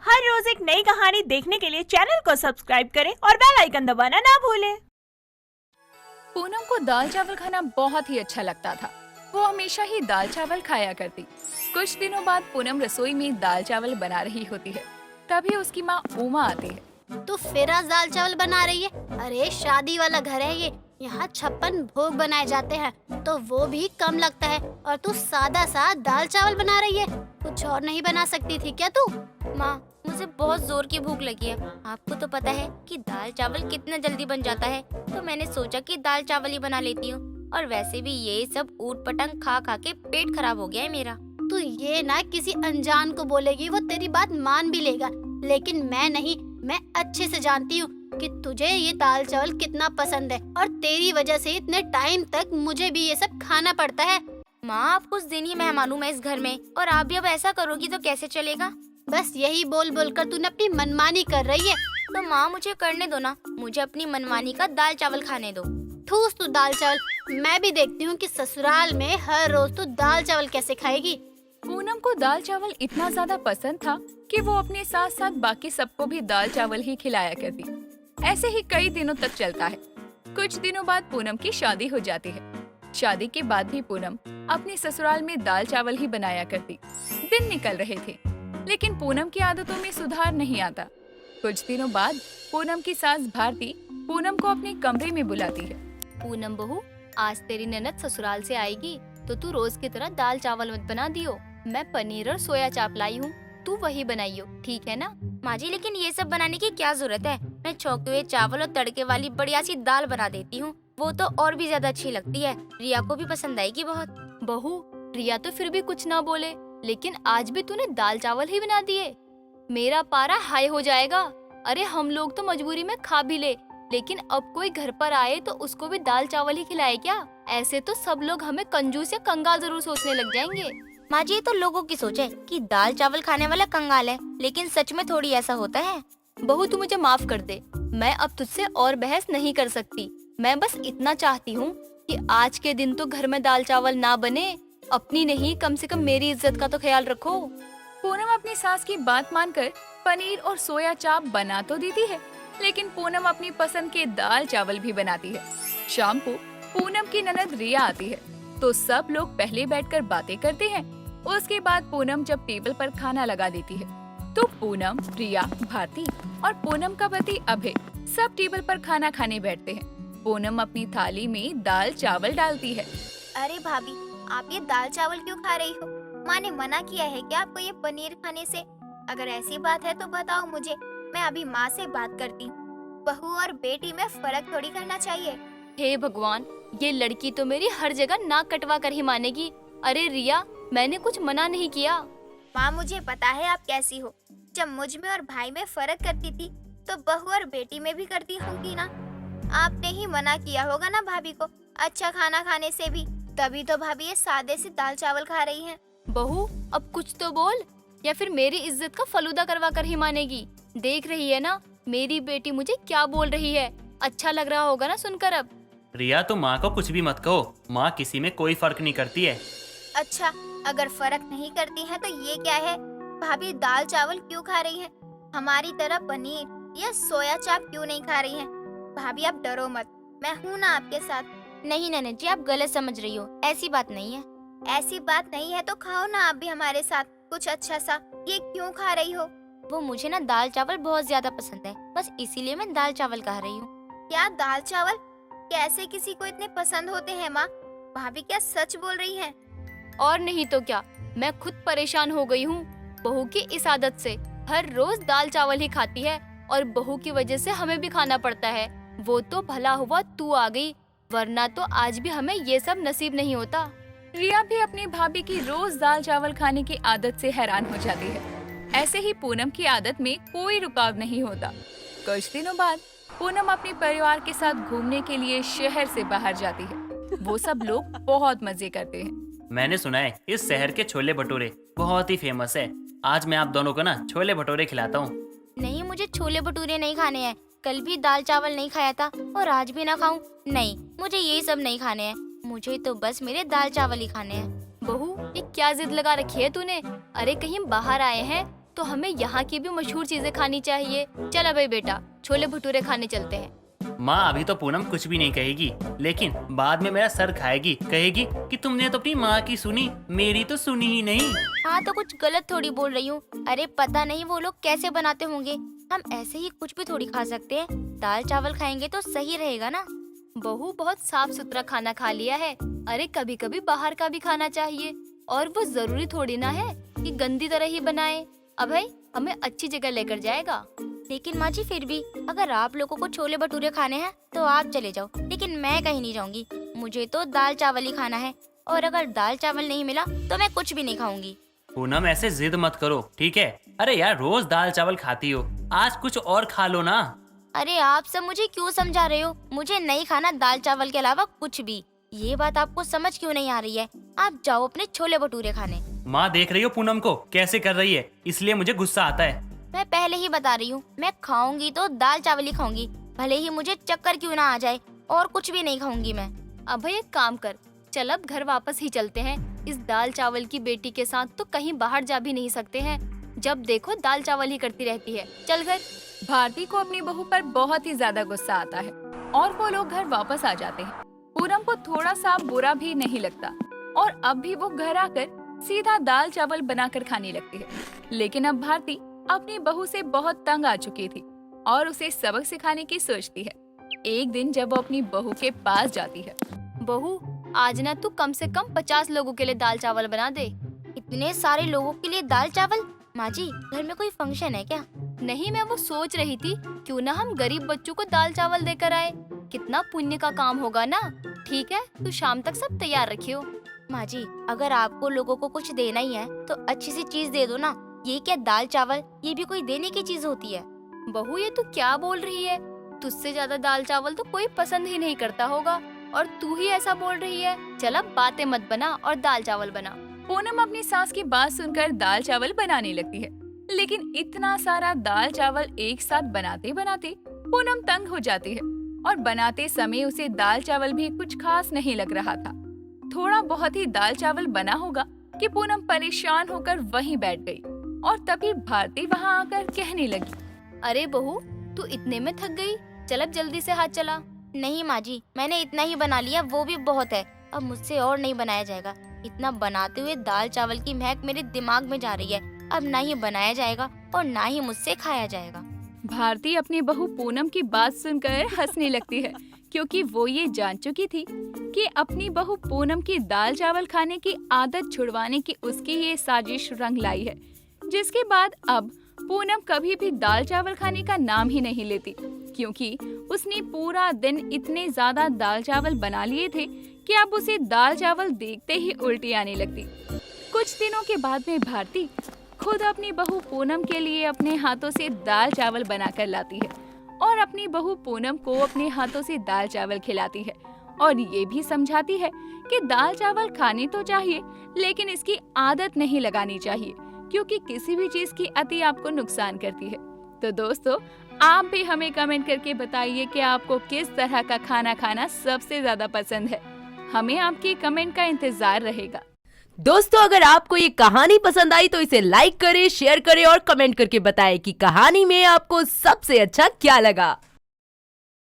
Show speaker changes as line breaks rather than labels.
हर रोज एक नई कहानी देखने के लिए चैनल को सब्सक्राइब करें और बेल आइकन दबाना ना भूलें।
पूनम को दाल चावल खाना बहुत ही अच्छा लगता था। वो हमेशा ही दाल चावल खाया करती। कुछ दिनों बाद पूनम रसोई में दाल चावल बना रही होती है। तभी उसकी माँ उमा आती है।
तू फिर आज दाल चावल बना रही है? अरे शादी वाला घर है ये, यहाँ 56 भोग बनाए जाते हैं तो वो भी कम लगता है, और तू सादा सा दाल चावल बना रही है। कुछ और नहीं बना सकती थी क्या तू?
माँ, मुझे बहुत जोर की भूख लगी है। आपको तो पता है कि दाल चावल कितना जल्दी बन जाता है, तो मैंने सोचा कि दाल चावल ही बना लेती हूँ। और वैसे भी ये सब ऊट पटंग खा खा के पेट खराब हो गया है मेरा।
तू ये ना किसी अनजान को बोलेगी, वो तेरी बात मान भी लेगा, लेकिन मैं नहीं। मैं अच्छे से जानती हूँ कि तुझे ये दाल चावल कितना पसंद है, और तेरी वजह से इतने टाइम तक मुझे भी ये सब खाना पड़ता है।
माँ, आप कुछ दिन ही मेहमान हूँ मैं इस घर में, और आप भी अब ऐसा करोगी तो कैसे चलेगा?
बस यही बोल बोल कर तूने अपनी मनमानी कर रही है।
तो माँ, मुझे करने दो ना, मुझे अपनी मनमानी का दाल चावल खाने दो।
ठूस तू दाल चावल। मैं भी देखती हूँ कि ससुराल में हर रोज तू दाल चावल कैसे खाएगी।
पूनम को दाल चावल इतना ज्यादा पसंद था कि वो अपने साथ साथ बाकी सबको भी दाल चावल ही खिलाया करती। ऐसे ही कई दिनों तक चलता है। कुछ दिनों बाद पूनम की शादी हो जाती है। शादी के बाद भी पूनम अपने ससुराल में दाल चावल ही बनाया करती। दिन निकल रहे थे, लेकिन पूनम की आदतों में सुधार नहीं आता। कुछ दिनों बाद पूनम की सास भारती पूनम को अपने कमरे में बुलाती है।
पूनम बहू, आज तेरी ननद ससुराल से आएगी, तो तू रोज की तरह दाल चावल मत बना दियो। मैं पनीर और सोया चाप लाई हूँ, तू वही बनाइयो, ठीक है ना? माँ जी, लेकिन ये सब बनाने की क्या जरूरत है? मैं छौंके हुए चावल और तड़के वाली बढ़िया सी दाल बना देती हूँ, वो तो और भी ज्यादा अच्छी लगती है। रिया को भी पसंद आएगी बहुत।
बहू, रिया तो फिर भी कुछ ना बोले, लेकिन आज भी तूने दाल चावल ही बना दिए। मेरा पारा हाई हो जाएगा। अरे हम लोग तो मजबूरी में खा भी ले, लेकिन अब कोई घर पर आए तो उसको भी दाल चावल ही खिलाए क्या? ऐसे तो सब लोग हमें कंजूस या कंगाल जरूर सोचने लग जाएंगे।
माँ जी, ये तो लोगों की सोच है कि दाल चावल खाने वाला कंगाल है, लेकिन सच में थोड़ी ऐसा होता है।
बहू, तू मुझे माफ कर दे, मैं अब तुझसे और बहस नहीं कर सकती। मैं बस इतना चाहती हूँ कि आज के दिन तो घर में दाल चावल ना बने। अपनी नहीं, कम से कम मेरी इज्जत का तो ख्याल रखो। पूनम अपनी सास की बात मानकर पनीर और सोया चाप बना तो देती है, लेकिन पूनम अपनी पसंद के दाल चावल भी बनाती है। शाम को पूनम की ननद रिया आती है, तो सब लोग पहले बैठकर बातें करते हैं। उसके बाद पूनम जब टेबल पर खाना लगा देती है, तो पूनम, रिया, भारती और पूनम का पति अभय सब टेबल पर खाना खाने बैठते हैं। पूनम अपनी थाली में दाल चावल डालती है।
अरे भाभी, आप ये दाल चावल क्यों खा रही हो? माँ ने मना किया है क्या आपको ये पनीर खाने से? अगर ऐसी बात है तो बताओ मुझे, मैं अभी माँ से बात करती हूँ। बहू और बेटी में फर्क थोड़ी करना चाहिए।
हे भगवान, ये लड़की तो मेरी हर जगह नाक कटवा कर ही मानेगी। अरे रिया, मैंने कुछ मना नहीं किया।
माँ, मुझे पता है आप कैसी हो। जब मुझ में और भाई में फर्क करती थी तो बहू और बेटी में भी करती होंगी ना। आपने ही मना किया होगा ना भाभी को अच्छा खाना खाने से भी, तभी तो भाभी ये सादे से दाल चावल खा रही हैं।
बहू, अब कुछ तो बोल, या फिर मेरी इज्जत का फलूदा करवा कर ही मानेगी। देख रही है ना मेरी बेटी मुझे क्या बोल रही है। अच्छा लग रहा होगा ना सुनकर अब।
रिया, तो माँ को कुछ भी मत कहो। माँ किसी में कोई फर्क नहीं करती है।
अच्छा, अगर फर्क नहीं करती हैं तो ये क्या है? भाभी दाल चावल क्यों खा रही हैं? हमारी तरह पनीर या सोया चाप क्यों नहीं खा रही हैं? भाभी आप डरो मत, मैं हूँ ना आपके साथ।
नहीं ननद जी, आप गलत समझ रही हो, ऐसी बात नहीं है।
ऐसी बात नहीं है तो खाओ ना आप भी हमारे साथ कुछ अच्छा सा। ये क्यों खा रही हो?
वो मुझे ना दाल चावल बहुत ज्यादा पसंद है, बस इसीलिए मैं दाल चावल खा रही हूँ।
क्या दाल चावल कैसे किसी को इतने पसंद होते हैं माँ? भाभी क्या सच बोल रही हैं?
और नहीं तो क्या, मैं खुद परेशान हो गई हूँ बहू की इस आदत से। हर रोज दाल चावल ही खाती है, और बहू की वजह से हमें भी खाना पड़ता है। वो तो भला हुआ तू आ गई, वरना तो आज भी हमें ये सब नसीब नहीं होता। रिया भी अपनी भाभी की रोज दाल चावल खाने की आदत से हैरान हो जाती है। ऐसे ही पूनम की आदत में कोई रुकाव नहीं होता। कुछ दिनों बाद पूनम अपने परिवार के साथ घूमने के लिए शहर से बाहर जाती है। वो सब लोग बहुत मजे करते हैं।
मैंने सुना है इस शहर के छोले भटूरे बहुत ही फेमस है। आज मैं आप दोनों को ना छोले भटूरे खिलाता हूँ।
नहीं, मुझे छोले भटूरे नहीं खाने हैं। कल भी दाल चावल नहीं खाया था और आज भी ना खाऊं। नहीं, मुझे ये सब नहीं खाने हैं। मुझे तो बस मेरे दाल चावल ही खाने हैं।
बहू, ये क्या जिद लगा रखी है तूने? अरे कहीं बाहर आए हैं तो हमें यहाँ की भी मशहूर चीजें खानी चाहिए। चल भाई बेटा, छोले भटूरे खाने चलते हैं।
माँ अभी तो पूनम कुछ भी नहीं कहेगी, लेकिन बाद में मेरा सर खाएगी, कहेगी कि तुमने तो अपनी माँ की सुनी, मेरी तो सुनी ही नहीं।
हाँ तो कुछ गलत थोड़ी बोल रही हूँ। अरे पता नहीं वो लोग कैसे बनाते होंगे, हम ऐसे ही कुछ भी थोड़ी खा सकते हैं। दाल चावल खाएंगे तो सही रहेगा ना।
बहू बहुत साफ सुथरा खाना खा लिया है। अरे कभी कभी बाहर का भी खाना चाहिए, और वो जरूरी थोड़ी ना है कि गंदी तरह ही बनाए। अब भाई हमें अच्छी जगह लेकर जाएगा।
लेकिन माँ जी फिर भी अगर आप लोगों को छोले भटूरे खाने हैं तो आप चले जाओ, लेकिन मैं कहीं नहीं जाऊंगी। मुझे तो दाल चावल ही खाना है, और अगर दाल चावल नहीं मिला तो मैं कुछ भी नहीं खाऊंगी।
पूनम ऐसे जिद मत करो, ठीक है? अरे यार रोज दाल चावल खाती हो, आज कुछ और खा लो ना।
अरे आप सब मुझे क्यों समझा रहे हो? मुझे नहीं खाना दाल चावल के अलावा कुछ भी। ये बात आपको समझ क्यों नहीं आ रही है? आप जाओ अपने छोले भटूरे खाने।
माँ देख रही हो पूनम को कैसे कर रही है, इसलिए मुझे गुस्सा आता है।
मैं पहले ही बता रही हूँ, मैं खाऊंगी तो दाल चावल ही खाऊंगी, भले ही मुझे चक्कर क्यों ना आ जाए, और कुछ भी नहीं खाऊंगी मैं।
अब भाई एक काम कर, चल अब घर वापस ही चलते हैं। इस दाल चावल की बेटी के साथ तो कहीं बाहर जा भी नहीं सकते हैं। जब देखो दाल चावल ही करती रहती है। चल घर।
भारती को अपनी बहू पर बहुत ही ज्यादा गुस्सा आता है और वो लोग घर वापस आ जाते हैं। पूनम को थोड़ा सा बुरा भी नहीं लगता, और अब भी वो घर आकर सीधा दाल चावल बनाकर खाने लगती है। लेकिन अब भारती अपनी बहू से बहुत तंग आ चुकी थी और उसे सबक सिखाने की सोचती है। एक दिन जब वो अपनी बहू के पास जाती है।
बहू आज ना तू कम से कम 50 लोगों के लिए दाल चावल बना दे।
इतने सारे लोगों के लिए दाल चावल? माँ जी घर में कोई फंक्शन है क्या?
नहीं, मैं वो सोच रही थी क्यों ना हम गरीब बच्चों को दाल चावल देकर आए, कितना पुण्य का काम होगा ना। ठीक है, तू शाम तक सब तैयार रखियो।
माँ जी अगर आपको लोगों को कुछ देना ही है तो अच्छी सी चीज दे दो ना। ये क्या दाल चावल, ये भी कोई देने की चीज होती है?
बहू ये तू क्या बोल रही है? तुझसे ज्यादा दाल चावल तो कोई पसंद ही नहीं करता होगा, और तू ही ऐसा बोल रही है। चल अब बातें मत बना और दाल चावल बना।
पूनम अपनी सास की बात सुनकर दाल चावल बनाने लगती है, लेकिन इतना सारा दाल चावल एक साथ बनाते बनाते पूनम तंग हो जाती है, और बनाते समय उसे दाल चावल भी कुछ खास नहीं लग रहा था। थोड़ा बहुत ही दाल चावल बना होगा कि पूनम परेशान होकर वहीं बैठ गई, और तभी भारती वहां आकर कहने लगी,
अरे बहू तू इतने में थक गई, चल अब जल्दी से हाथ चला।
नहीं माँ जी, मैंने इतना ही बना लिया, वो भी बहुत है। अब मुझसे और नहीं बनाया जाएगा। इतना बनाते हुए दाल चावल की महक मेरे दिमाग में जा रही है। अब ना ही बनाया जाएगा और ना ही मुझसे खाया जाएगा।
भारती अपनी बहू पूनम की बात सुनकर हंसने लगती है, क्योंकि वो ये जान चुकी थी कि अपनी बहू पूनम की दाल चावल खाने की आदत छुड़वाने की उसकी ये साजिश रंग लाई है, जिसके बाद अब पूनम कभी भी दाल चावल खाने का नाम ही नहीं लेती, क्योंकि उसने पूरा दिन इतने ज्यादा दाल चावल बना लिए थे कि अब उसे दाल चावल देखते ही उल्टी आने लगती। कुछ दिनों के बाद में भारती खुद अपनी बहू पूनम के लिए अपने हाथों से दाल चावल बनाकर लाती है, और अपनी बहू पूनम को अपने हाथों से दाल चावल खिलाती है, और ये भी समझाती है कि दाल चावल खाने तो चाहिए, लेकिन इसकी आदत नहीं लगानी चाहिए, क्योंकि किसी भी चीज की अति आपको नुकसान करती है। तो दोस्तों आप भी हमें कमेंट करके बताइए कि आपको किस तरह का खाना खाना सबसे ज्यादा पसंद है। हमें आपके कमेंट का इंतजार रहेगा।
दोस्तों अगर आपको ये कहानी पसंद आई तो इसे लाइक करें, शेयर करें और कमेंट करके बताएं कि कहानी में आपको सबसे अच्छा क्या लगा।